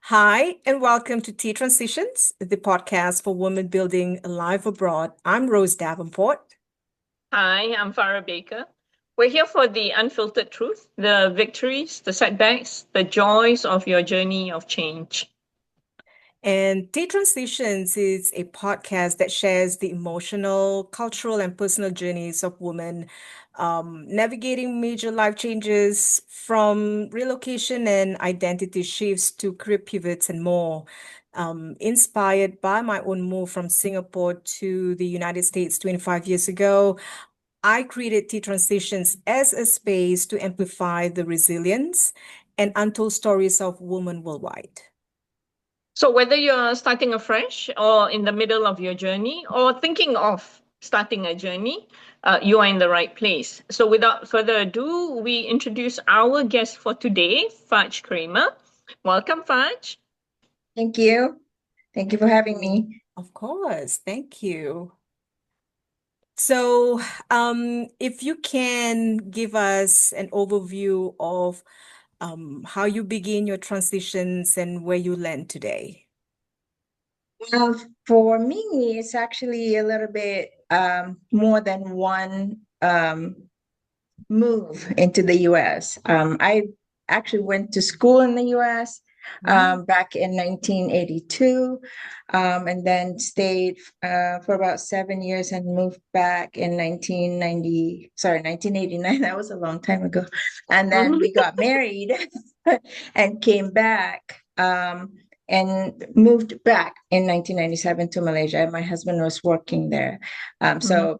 Hi, and welcome to Tea Transitions, the podcast for women building a life abroad. I'm Rose Davenport. Hi, I'm Farah Baker. We're here for the unfiltered truth, the victories, the setbacks, the joys of your journey of change. And Tea Transitions is a podcast that shares the emotional, cultural, and personal journeys of women navigating major life changes from relocation and identity shifts to career pivots and more. Inspired by my own move from Singapore to the United States 25 years ago, I created Tea Transitions as a space to amplify the resilience and untold stories of women worldwide. So, whether you're starting afresh or in the middle of your journey or thinking of starting a journey, you are in the right place. So, without further ado, we introduce our guest for today, Kramer. Welcome, Faj. Thank you. Thank you for having me. Of course, thank you. So, if you can give us an overview of how you begin your transitions and where you land today. Well, for me, it's actually a little bit more than one move into the US. I actually went to school in the US back in 1982, and then stayed for about 7 years and moved back in 1989. That was a long time ago. And then we got married and came back. And moved back in 1997 to Malaysia. And my husband was working there. So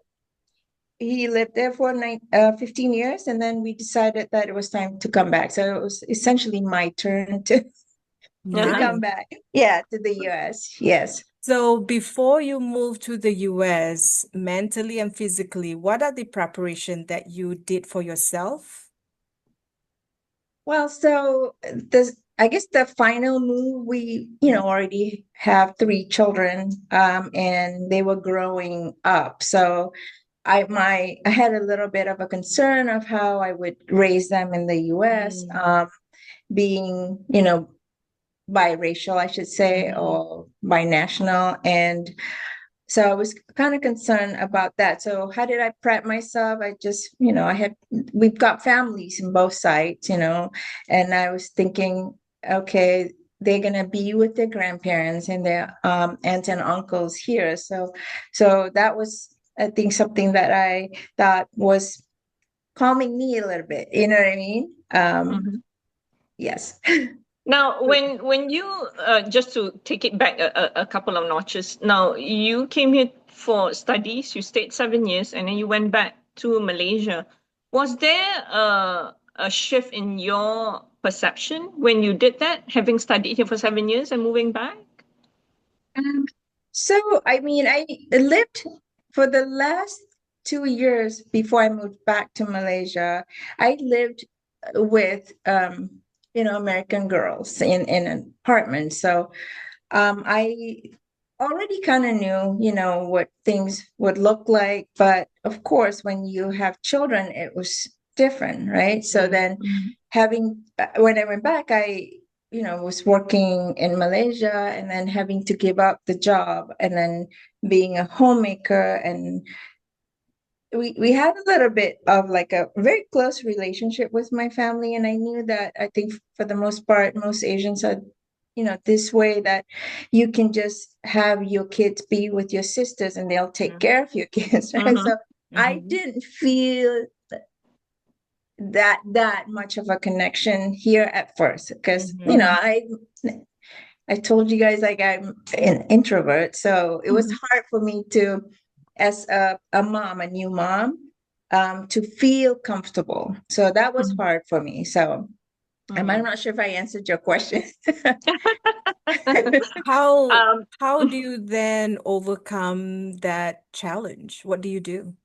he lived there for 15 years, and then we decided that it was time to come back. So it was essentially my turn to come Nice. back. Yeah, to the US. Yes. So before you moved to the US, mentally and physically, what are the preparation that you did for yourself? Well, so I guess the final move, we, already have three children, and they were growing up. So I had a little bit of a concern of how I would raise them in the US, being, biracial, I should say, or binational. And so I was kind of concerned about that. So how did I prep myself? I just, we've got families in both sides, and I was thinking, okay, they're gonna be with their grandparents and their aunts and uncles here. So that was, I think, something that I thought was calming me a little bit. You know what I mean? Yes. Now, when you just to take it back a couple of notches, now you came here for studies, you stayed 7 years, and then you went back to Malaysia. Was there a shift in your perception when you did that, having studied here for 7 years and moving back? Um, so, I mean, I lived for the last 2 years before I moved back to Malaysia. I lived with, American girls in an apartment. So, I already kind of knew, what things would look like. But of course, when you have children, it was different, right? So then when I went back, I was working in Malaysia and then having to give up the job and then being a homemaker. And we had a little bit of like a very close relationship with my family. And I knew that, I think, for the most part, most Asians are, this way, that you can just have your kids be with your sisters and they'll take care of your kids, right? So I didn't feel that much of a connection here at first, because I told you guys, like, I'm an introvert, so it was hard for me to, as a mom, a new mom, to feel comfortable. So that was hard for me. So I'm not sure if I answered your question. How Um, how do you then overcome that challenge? What do you do?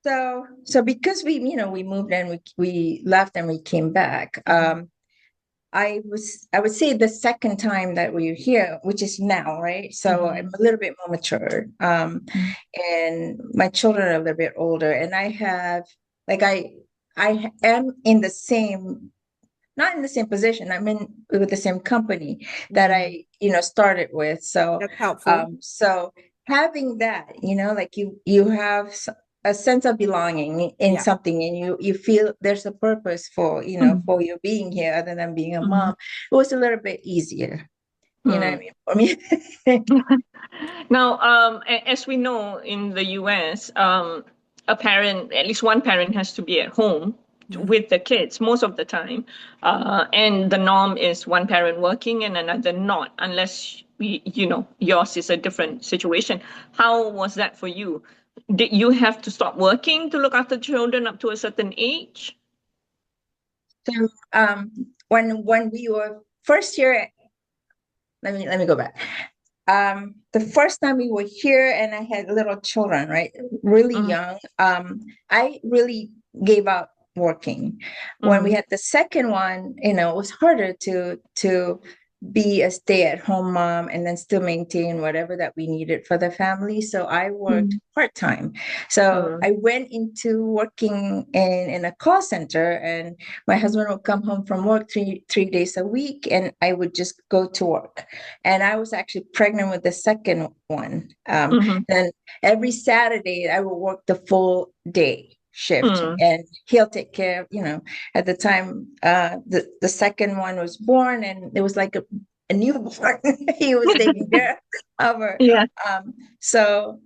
So because we moved and we left and we came back. I would say the second time that we were here, which is now, right? So I'm a little bit more mature. And my children are a little bit older, and I have, like, I am in the same not in the same position. I'm in with the same company that I, started with. So, That's helpful. so having that, like you have a sense of belonging in Yeah. something, and you feel there's a purpose for, for you being here other than being a mom. It was a little bit easier. You know what I mean? For me. Now, as we know in the US, a parent, at least one parent, has to be at home with the kids most of the time. And the norm is one parent working and another not, unless yours is a different situation. How was that for you? Did you have to stop working to look after children up to a certain age? So when we were first here, let me go back. The first time we were here and I had little children, right? Really young. I really gave up working. When we had the second one, it was harder to be a stay-at-home mom and then still maintain whatever that we needed for the family. So I worked part-time. So I went into working in a call center, and my husband would come home from work three days a week, and I would just go to work. And I was actually pregnant with the second one. Then every Saturday I would work the full day shift, and he'll take care of, at the time the second one was born, and it was like a newborn. He was taking care of her. Yeah. So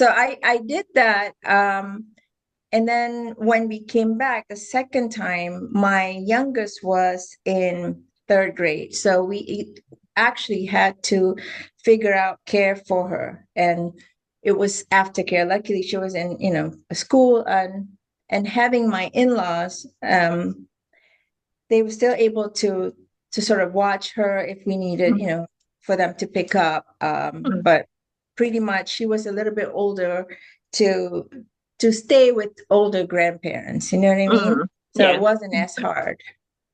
I did that. And then when we came back the second time, my youngest was in third grade. So we actually had to figure out care for her. And it was aftercare. Luckily, she was in, a school, and having my in-laws, they were still able to sort of watch her if we needed, for them to pick up. But pretty much she was a little bit older to stay with older grandparents, you know what I mean? So Yeah. it wasn't as hard.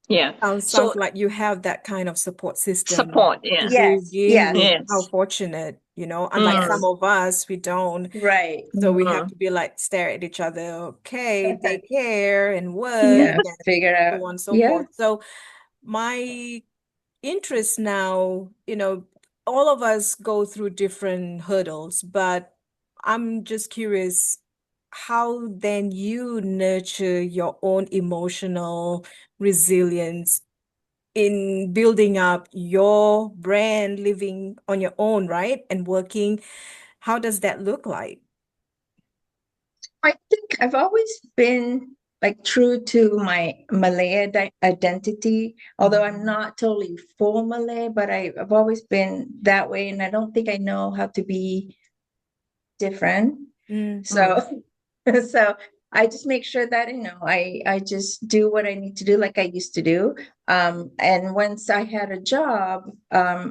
Yeah. Sounds like you have that kind of support system Support. Yeah. to Yes, give. yes, How Yes. fortunate, unlike yes, some of us, we don't. right. So we have to be like stare at each other, okay, take care and work Yeah, Mhm. and figure out. so on and so Yeah. forth. So my interest now, all of us go through different hurdles, but I'm just curious how then you nurture your own emotional resilience in building up your brand, living on your own, right? And working. How does that look like? I think I've always been like true to my Malay identity, although I'm not totally full Malay, but I've always been that way, and I don't think I know how to be different. So, so I just make sure that, I just do what I need to do like I used to do. And once I had a job,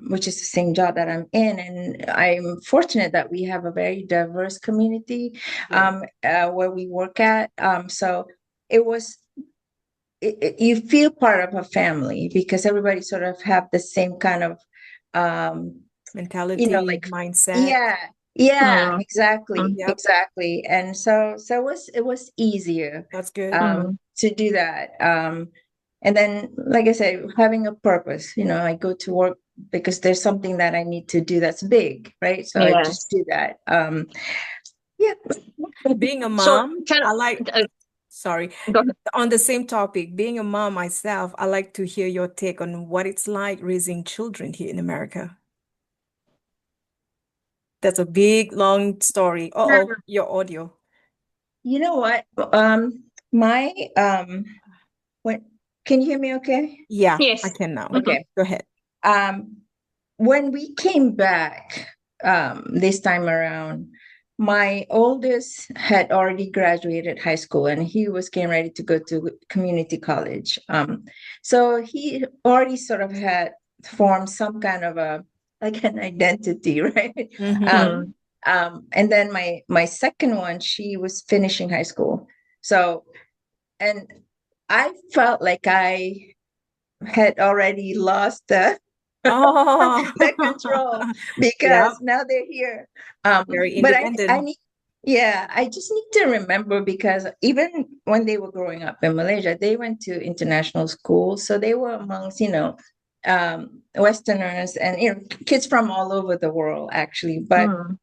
which is the same job that I'm in, and I'm fortunate that we have a very diverse community, Yeah. where we work at. So it was, you feel part of a family because everybody sort of have the same kind of, um, Mentality, like, mindset. yeah, yeah, Mm. exactly, Mm. Yep, exactly. And so it was easier that's good. to do that. And then, like I said, having a purpose, I go to work because there's something that I need to do that's big, right? So I just Yes. do that. Yeah. Being a So mom, can sorry, go ahead. on the same topic, being a mom myself, I like to hear your take on what it's like raising children here in America. That's a big, long story. Uh-oh, your audio. You know what? My when can you hear me okay? Yeah, I Yes. can now. Mhm. Okay. Go ahead. Um, when we came back, this time around, my oldest had already graduated high school, and he was getting ready to go to community college. So he already sort of had formed some kind of a like an identity, right? Mm-hmm. Mm. And then my second one, she was finishing high school. So, and I felt like I had already lost the Oh, the control because yep. now they're here. Very But I independent. need, Yeah, I just need to remember because even when they were growing up in Malaysia, they went to international school. So they were amongst, Westerners and kids from all over the world, actually. Mm,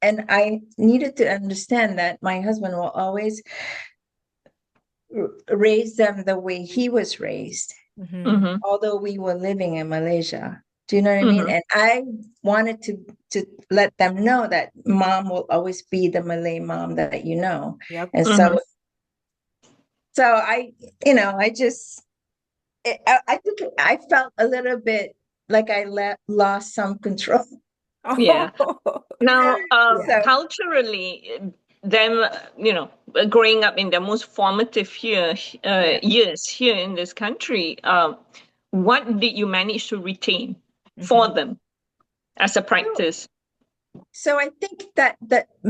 And I needed to understand that my husband will always raise them the way he was raised, Mm-hmm. mm-hmm, although we were living in Malaysia. Do you know what I mean? mm-hmm. And I wanted to let them know that mom will always be the Malay mom that you know. Yep. And Mm-hmm. so I just I think I felt a little bit like I lost some control. Yeah. Oh, Now, So culturally, them, growing up in the most formative yeah. years here in this country, what did you manage to retain for mhm. them as a So practice? so I think that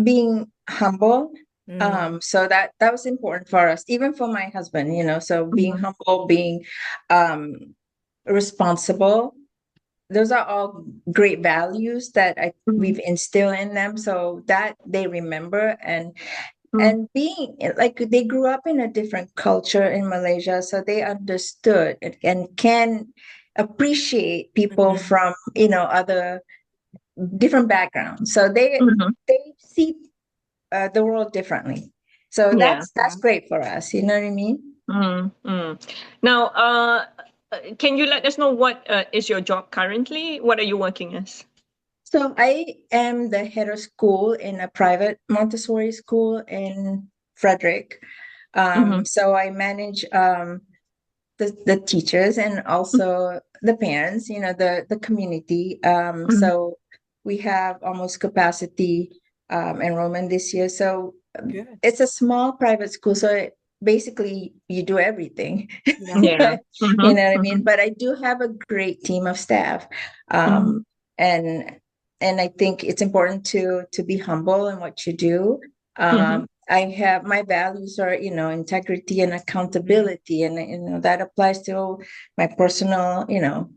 being humble, Mm, so that was important for us, even for my husband, so being Mm-hmm. humble, being um responsible, those are all great values that Mm-hmm. we've instilled in them, so that they remember. Mm-hmm. And being like they grew up in a different culture in Malaysia, so they understood and can appreciate people mhm. from other different backgrounds, so they see the world differently, so Yeah. that's great for us, you know what I mean. Mm-hmm. Now, can you let us know what is your job currently? What are you working as? So I am the head of school in a private Montessori school in Frederick. Mm-hmm. So I manage the teachers and also the parents, the community. Mm-hmm. So we have almost capacity enrollment this year. So Good. it's a small private school. So basically you do everything. Yeah. Yeah. You Mm-hmm. know what I Mm-hmm. mean? But I do have a great team of staff. Mm-hmm. And I think it's important to be humble in what you do. Mm-hmm. I have my values are, integrity and Mhm, accountability, and that applies to my personal,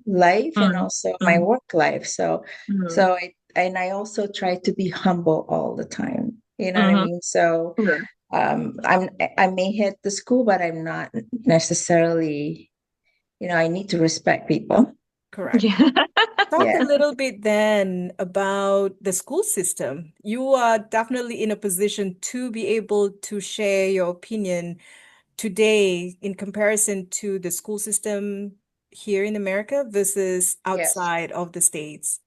life and also my Mm-hmm. work life. So, Mm-hmm. so I also try to be humble all the time. You know what I Mm-hmm. mean? So, Yeah. I may hit the school, but I'm not necessarily, I need to respect people. correct. Yeah. Talk a Yeah. little bit then about the school system. You are definitely in a position to be able to share your opinion today in comparison to the school system here in America versus Yes. outside of the States.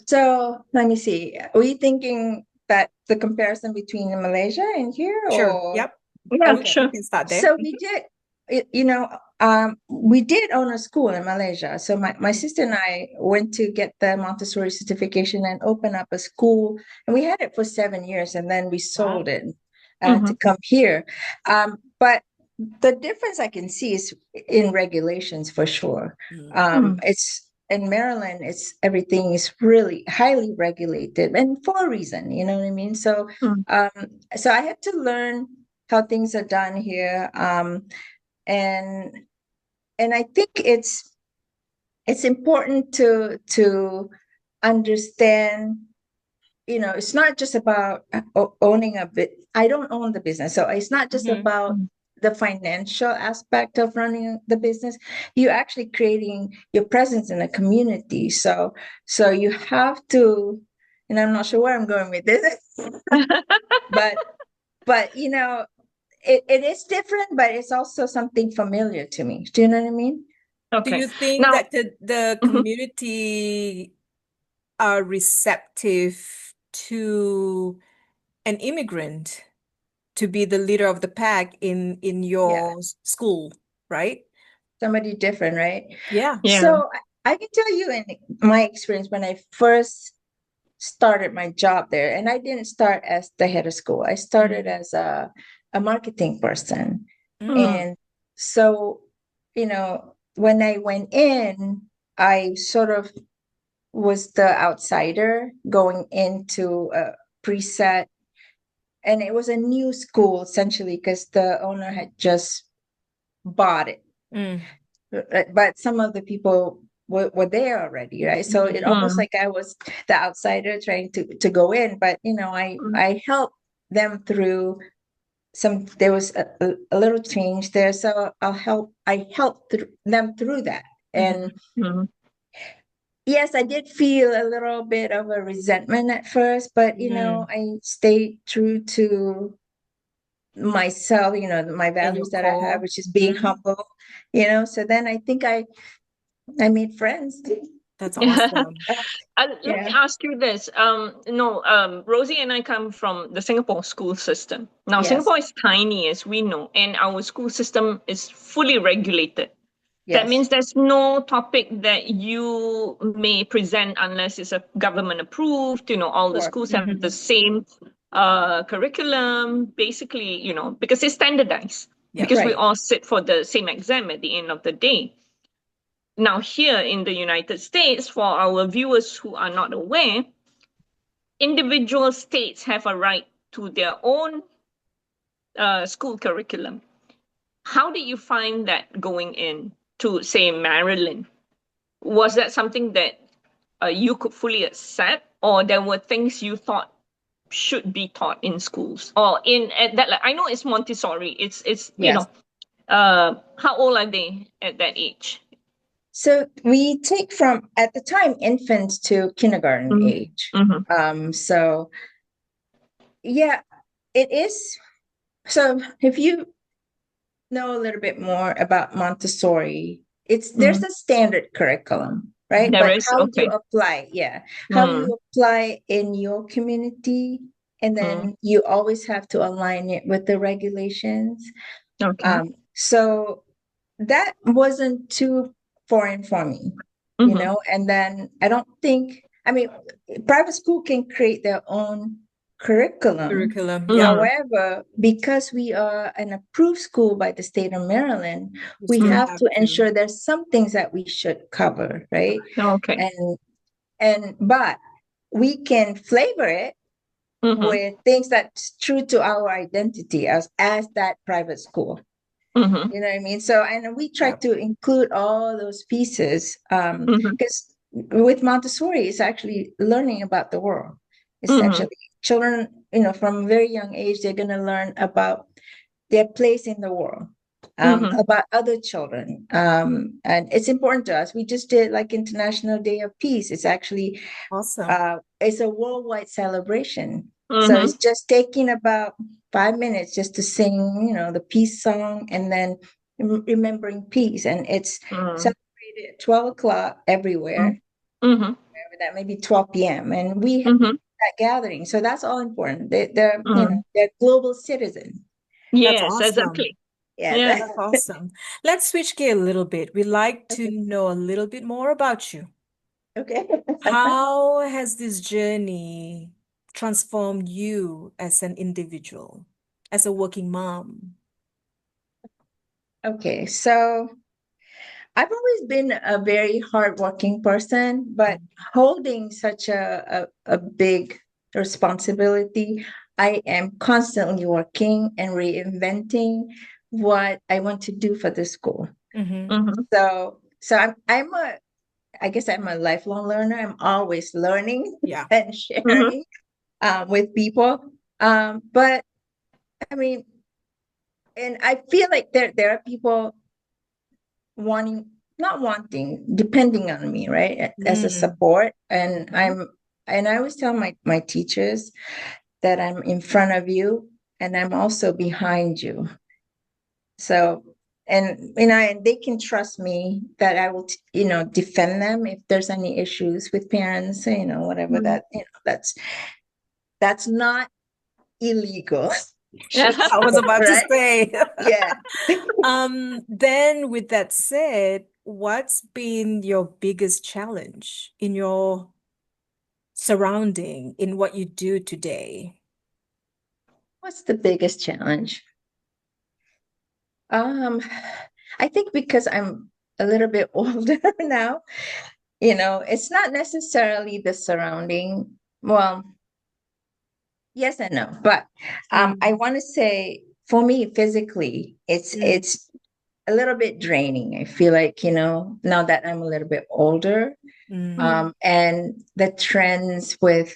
So let me see. Are we thinking that the comparison between Malaysia and here, Sure. or Yep. Yeah, okay? We sure. can start there. So we did, we did own a school in Malaysia. So my sister and I went to get the Montessori certification and open up a school, and we had it for 7 years, and then we sold Wow. it Mm-hmm. to come here. But the difference I can see is in regulations for sure. Mm, It's in Maryland, it's everything is really highly regulated and for a reason, you know what I mean? So Mm-hmm. um, so I had to learn how things are done here. And I think it's important to understand, it's not just about owning a bit. I don't own the business, so it's not just mhm, about the financial aspect of running the business. You're actually creating your presence in a community. So you have to, and I'm not sure where I'm going with this, but it is different, but it's also something familiar to me. Do you know what I mean? Do Okay. you think Now, that the mhm. community are receptive to an immigrant to be the leader of the pack in Yeah, your school, right? somebody different, right? Yeah. Yeah. So I can tell you in my experience when I first started my job there, and I didn't start as the head of school. I started Mm, as a marketing person. mm, Mm-hmm. And so, when I went in, I sort of was the outsider going into a preset, and it was a new school essentially because the owner had just bought it. mm, But some of the people were there already, right? So it almost like I was the outsider trying to go in, but I helped them through there was a little change there, so I helped them through that. And yes, I did feel a little bit of a resentment at first, but I stayed true to myself, my And your values that I have, core. which is being humble, so then I think I made friends. That's awesome. Let me Yeah. ask you this. No, Rosie and I come from the Singapore school system. Now, Yes. Singapore is tiny, as we know, and our school system is fully regulated. That Yes. means there's no topic that you may present unless it's a government approved. All the Sure. schools have the same curriculum, basically, because it's standardized, Yeah. because we Right. all sit for the same exam at the end of the day. Now, here in the United States, for our viewers who are not aware, individual states have a right to their own school curriculum. How did you find that going in to, say, Maryland? Was that something that you could fully accept, or there were things you thought should be taught in schools, or in at that? Like, I know it's Montessori. It's Yes. how old are they at that age? So we take from, at the time, infants to kindergarten age. So yeah, it is. So if you know a little bit more about Montessori, there's a standard curriculum, right? There But is, how you okay. apply, how you apply in your community, and then you always have to align it with the regulations. Okay. So that wasn't too foreign for me, and then I mean, private school can create their own curriculum. Curriculum. Yeah. However, because we are an approved school by the state of Maryland, You we still have have to to. ensure there's some things that we should cover, right? Okay. But we can flavor it with things that's true to our identity as that private school. You know what I mean? So, and we try to include all those pieces, because with Montessori, it's actually learning about the world. Essentially, children, from a very young age, they're going to learn about their place in the world, about other children. And it's important to us. We just did like International Day of Peace. It's actually Awesome. it's a worldwide celebration. So it's just taking about 5 minutes just to sing, the peace song, and then remembering peace. And it's celebrated at 12 o'clock everywhere, wherever that may be 12 p.m. And we have that gathering. So that's all important. They're global citizens. That's Yes, awesome. exactly. Yeah. Yeah. That's awesome. Let's switch gear a little bit. We'd like to know a little bit more about you. Okay. How has this journey transformed you as an individual, as a working mom? Okay. So I've always been a very hardworking person, but holding such a big responsibility, I am constantly working and reinventing what I want to do for the school. So I guess I'm a lifelong learner. I'm always learning Yeah. and sharing with people. But I mean, and I feel like there are people not wanting, depending on me, right, as a support. And I always tell my teachers that I'm in front of you and I'm also behind you. So, and they can trust me that I will defend them if there's any issues with parents, whatever that, that's not illegal. I was about to Right? say. Yeah. Then with that said, what's been your biggest challenge in your surrounding, in what you do today? What's the biggest challenge? I think because I'm a little bit older now, it's not necessarily the surrounding. Well, yes and no, but I want to say for me physically, it's a little bit draining. I feel like, now that I'm a little bit older, and the trends with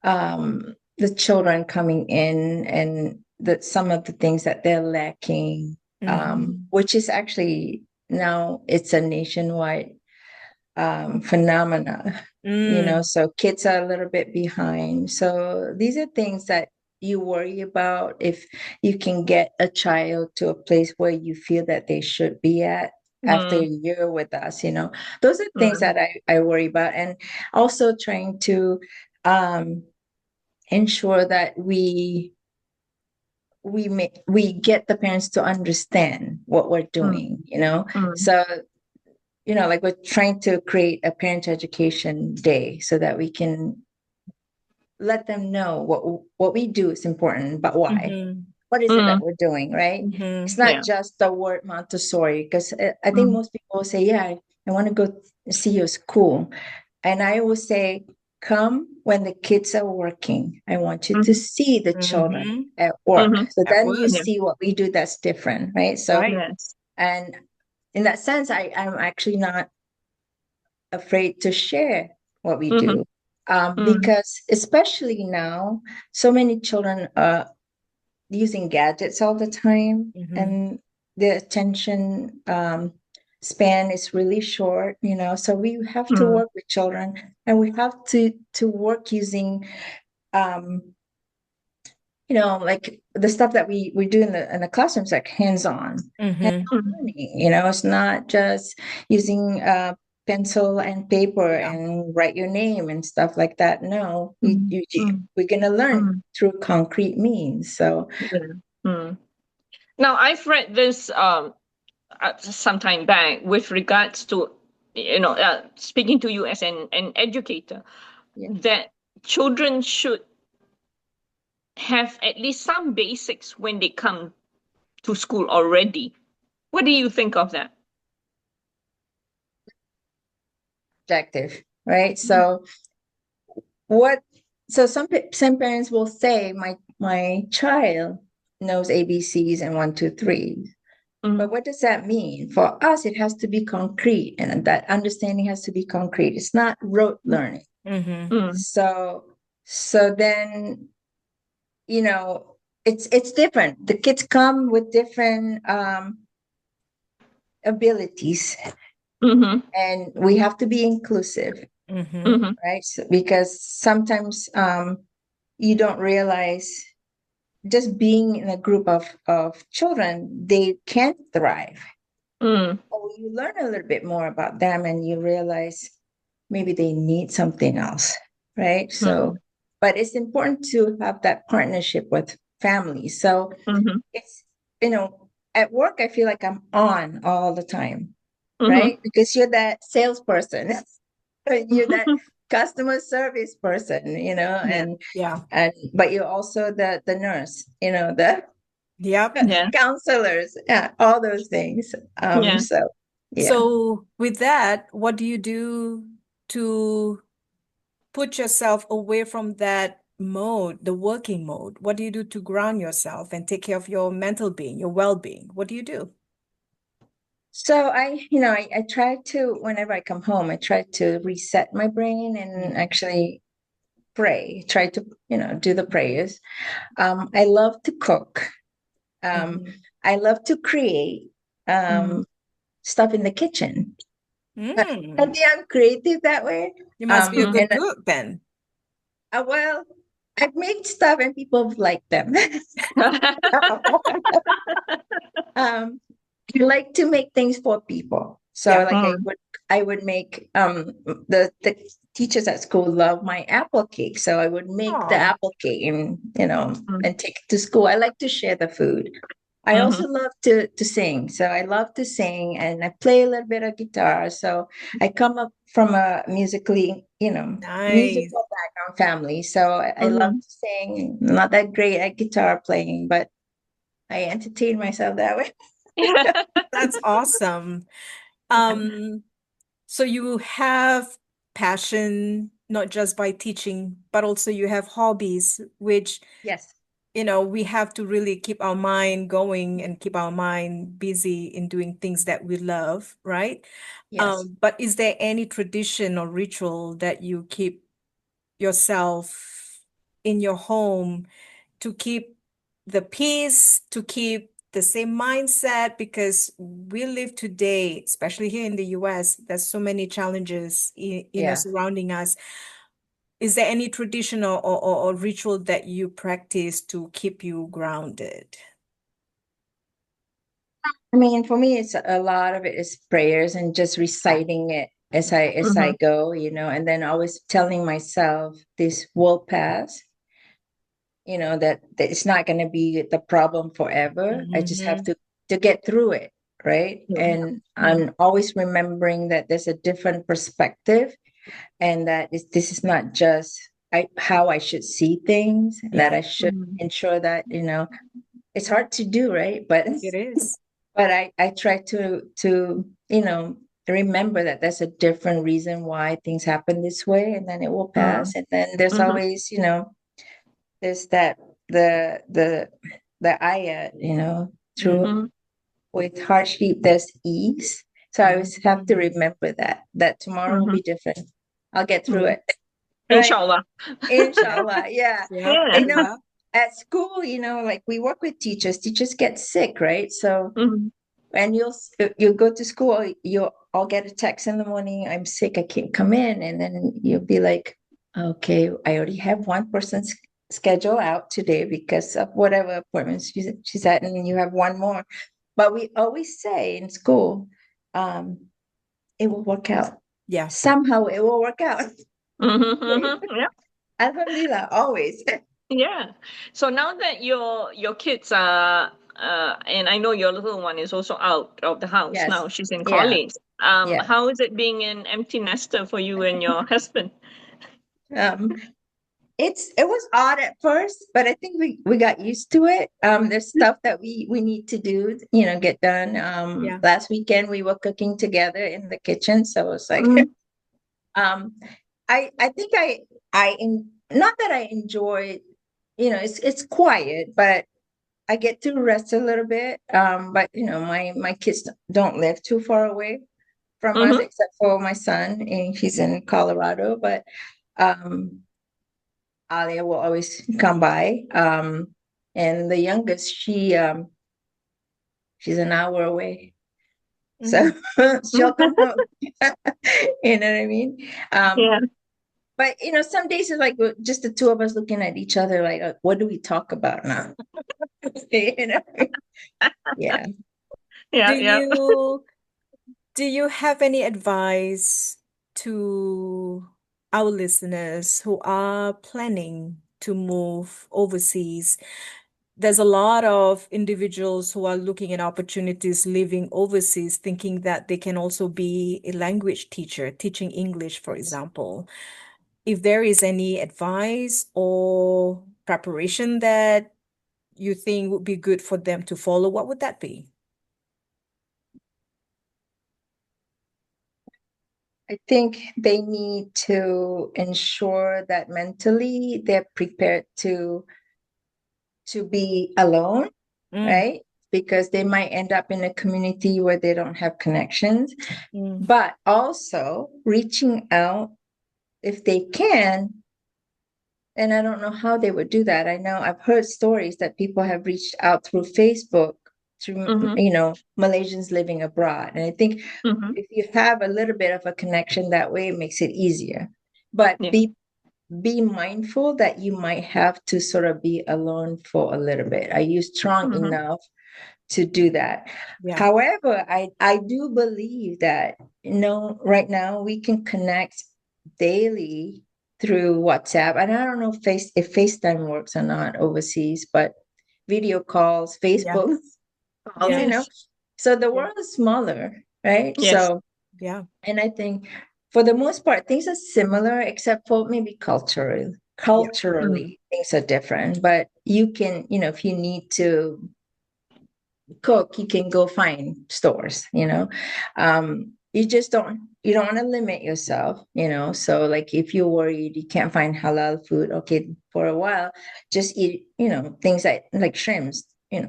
the children coming in and some of the things that they're lacking, which is actually now it's a nationwide phenomena, so kids are a little bit behind. So these are things that you worry about if you can get a child to a place where you feel that they should be at after a year with us, those are things that I worry about. And also trying to ensure that we get the parents to understand what we're doing, so like we're trying to create a parent education day so that we can let them know what we do is important, but why. What is it that we're doing, right? It's not Yeah. just the word Montessori, because I think most people say, yeah, I want to go see your school. And I always say, come when the kids are working. I want you to see the children at work. So At then you work. see what we do that's different, right? So, Right. Yes. and in that sense, I'm actually not afraid to share what we do. Because especially now, so many children are using gadgets all the time, and the attention span is really short, so we have to work with children, and we have to work using like the stuff that we do in the classrooms, like hands-on learning. It's not just using pencil and paper and write your name and stuff like that. No, we're gonna learn through concrete means. So Now, I've read this some time back with regards to, speaking to you as an educator, that children should have at least some basics when they come to school already. What do you think of that? objective, right? So some parents will say my child knows ABCs and 1, 2, 3. But what does that mean? For us, it has to be concrete, and that understanding has to be concrete. It's not rote learning. So then, it's different. The kids come with different abilities, and we have to be inclusive, right? Because sometimes you don't realize, just being in a group of children, they can't thrive. Or you learn a little bit more about them, and you realize maybe they need something else, right? So, but it's important to have that partnership with families. So it's, at work, I feel like I'm on all the time, right? Because you're that salesperson, you're that customer service person, and but you're also the nurse, the Yeah. counselors, all those things. Yeah. So yeah. So with that, what do you do to put yourself away from that mode, the working mode? What do you do to ground yourself and take care of your mental being, your well-being? What do you do? So I try to, whenever I come home, I try to reset my brain and actually pray, try to, do the prayers. I love to cook. I love to create stuff in the kitchen. I think I'm creative that way. You must be a good And cook then. well, I've made stuff and people have liked them. I like to make things for people. So Yeah. like I would make the teachers at school love my apple cake. So I would make the Oh, apple cake and and take it to school. I like to share the food. I also love to sing. So I love to sing, and I play a little bit of guitar. So I come up from a musically, nice. musical background family. So I love to sing. I'm not that great at guitar playing, but I entertain myself that way. That's awesome. So you have passion, not just by teaching, but also you have hobbies, which Yes. we have to really keep our mind going and keep our mind busy in doing things that we love, right? Yes. But is there any tradition or ritual that you keep yourself in your home to keep the peace, to keep the same mindset? Because we live today, especially here in the US, there's so many challenges, Yeah. surrounding us. Is there any tradition or ritual that you practice to keep you grounded? I mean, for me, it's a lot of it is prayers and just reciting it as I Mm-hmm. go, and then always telling myself this will pass, that it's not going to be the problem forever. I just have Mm-hmm. to get through it, right? Yeah. And Mm-hmm. I'm always remembering that there's a different perspective, and that this is not just how I should see things, that Yeah, I should ensure that, it's hard to do, right? But it is. but I try to remember that there's a different reason why things happen this way, and then it will pass. And then there's Mm-hmm. always, there's that the ayat, through Mm-hmm. Mm-hmm. with hardship there's ease. So I always have to Mm-hmm. remember that tomorrow will Mm-hmm. be different. I'll get through Mm-hmm. it. Right? Inshallah. Yep, Inshallah. Yeah. yep, Yeah. I know yep. at school, like we work with teachers get sick, right? So Mm-hmm. and you'll go to school, I'll get a text in the morning, I'm sick, I can't come in. And then you'll be like, okay, I already have one person's schedule out today because of whatever appointments she's at, and then you have one more. But we always say in school, um, it will work out. Yeah. Somehow it will work out. Mm-hmm. Right? Mm-hmm. Yeah. Alhamdulillah, always. Yeah. So now that your kids are and I know your little one is also out of the house Yes. now, she's in Yeah. college. Yeah. How is it being an empty nester for you and your husband? Um, it was odd at first, but I think we got used to it. There's stuff that we need to do, get done. Yeah. Last weekend we were cooking together in the kitchen, so it's like, Mm, um, I think not that I enjoy, it's quiet, but I get to rest a little bit. But my kids don't live too far away from us, mm-hmm. except for my son, and he's in Colorado, but. Um, Alia will always come by. And the youngest, she's an hour away. So Mm. she'll come home. You know what I mean? Yeah. But some days it's like just the two of us looking at each other, like, what do we talk about now? you know? Yeah. Do Yeah. Yeah. you do you have any advice to our listeners who are planning to move overseas? There's a lot of individuals who are looking at opportunities living overseas, thinking that they can also be a language teacher, teaching English, for example. If there is any advice or preparation that you think would be good for them to follow, what would that be? I think they need to ensure that mentally they're prepared to be alone, Mm, right? Because they might end up in a community where they don't have connections, mm, but also reaching out if they can. And I don't know how they would do that. I know I've heard stories that people have reached out through Facebook to, Mm-hmm. Malaysians living abroad. And I think Mm-hmm. if you have a little bit of a connection that way, it makes it easier. But Yeah. be mindful that you might have to sort of be alone for a little bit. Are you strong Mm-hmm. enough to do that? yeah, However, I do believe that, right now we can connect daily through WhatsApp. And I don't know if FaceTime works or not overseas, but video calls, yeah, Facebook calls, yeah, Yes. So the yeah, world is smaller, right? Yes. So, yeah, and I think for the most part, things are similar, except for maybe culturally. yeah. Mm-hmm. Culturally, things are different, but you can, if you need to cook, you can go find stores, you don't want to limit yourself, so like if you're worried you can't find halal food, okay, for a while just eat, things like shrimps,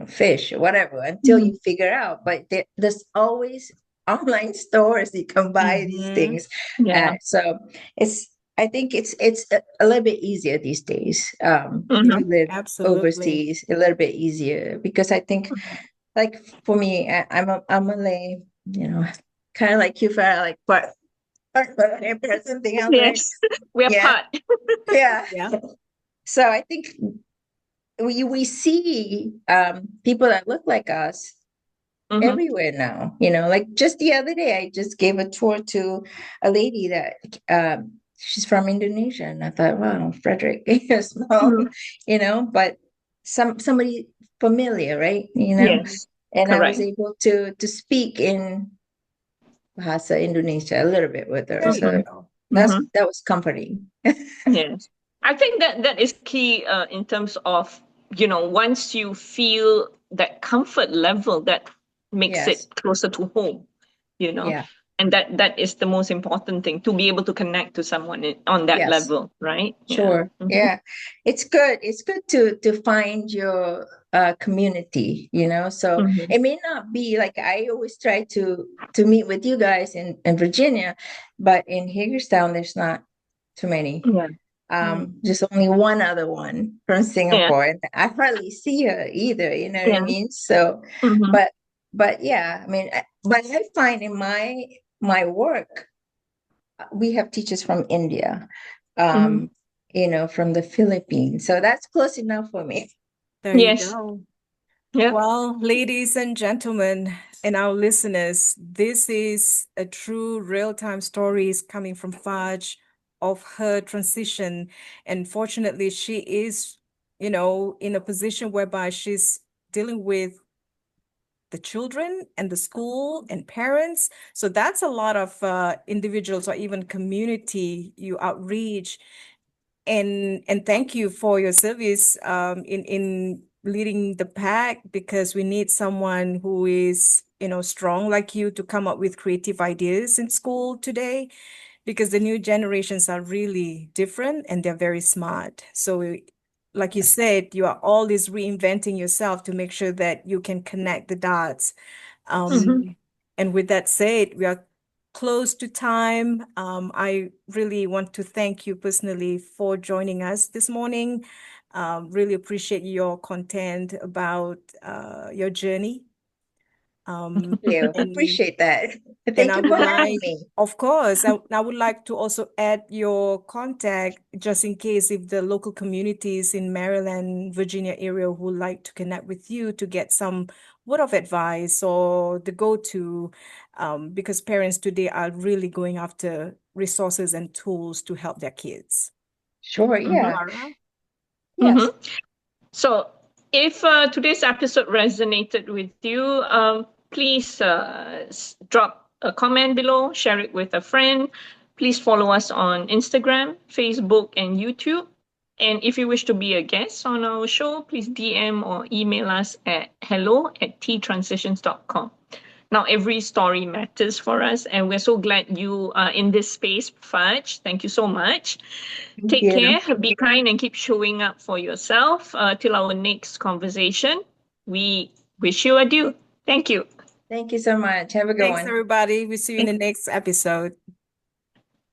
fish, whatever, until you figure out. But there's always online stores you can buy these things. Yeah. So I think it's a little bit easier these days. If you live Absolutely. overseas, a little bit easier, because I think, like, for me, I'm Malay, kind of like you, Farah, like part something else, right? Yes, we are Yeah, part. yeah. Yeah. So I think we see people that look like us everywhere now. Like just the other day, I just gave a tour to a lady that she's from Indonesia, and I thought, wow, Frederick, small, Mhm. but somebody familiar, right? Yes, And I was correct. able to speak in Bahasa Indonesia a little bit with her. There you So go. Mm-hmm. that was comforting. Yes. I think that is key in terms of, once you feel that comfort level, that makes Yes. it closer to home, you know. Yeah. And that is the most important thing, to be able to connect to someone on that Yes. level, right? Yeah. Sure. Mm-hmm. Yeah. It's good. It's good to find your community, So Mm-hmm. it may not be like, I always try to meet with you guys in Virginia, but in Hagerstown there's not too many. Yeah. Just only one other one from Yeah. Singapore, and I hardly see her either, you know what I Yeah. mean? So, Mm-hmm. but yeah, I mean, but I find in my work, we have teachers from India, Mm-hmm. um, from the Philippines. So that's close enough for me. There you Yes. go. Yeah. Well, ladies and gentlemen, and our listeners, this is a true real-time stories coming from Faj of her transition. And fortunately, she is, in a position whereby she's dealing with the children and the school and parents. So that's a lot of individuals or even community you outreach. And thank you for your service in leading the pack, because we need someone who is, strong like you to come up with creative ideas in school today, because the new generations are really different and they're very smart. So like you said, you are always reinventing yourself to make sure that you can connect the dots. Mm-hmm. Um, and with that said, we are close to time. I really want to thank you personally for joining us this morning. Really appreciate your content about your journey. Um, Thank you. and Appreciate that. and Thank I you for would having like, me. of course, I would like to also add your contact just in case if the local communities in Maryland, Virginia area would like to connect with you to get some word of advice or the go-to, because parents today are really going after resources and tools to help their kids. Sure. Mm-hmm. Yeah. Mara? Yes. Mm-hmm. So, if today's episode resonated with you, please drop a comment below, share it with a friend. Please follow us on Instagram, Facebook, and YouTube. And if you wish to be a guest on our show, please DM or email us at hello@ttransitions.com. Now, every story matters for us, and we're so glad you are in this space, Fudge. Thank you so much. Thank Take you. care, be kind, and keep showing up for yourself. Till our next conversation, we wish you adieu. Thank you. Thank you so much. Have a good Thanks, one. everybody. We'll see you in the next episode.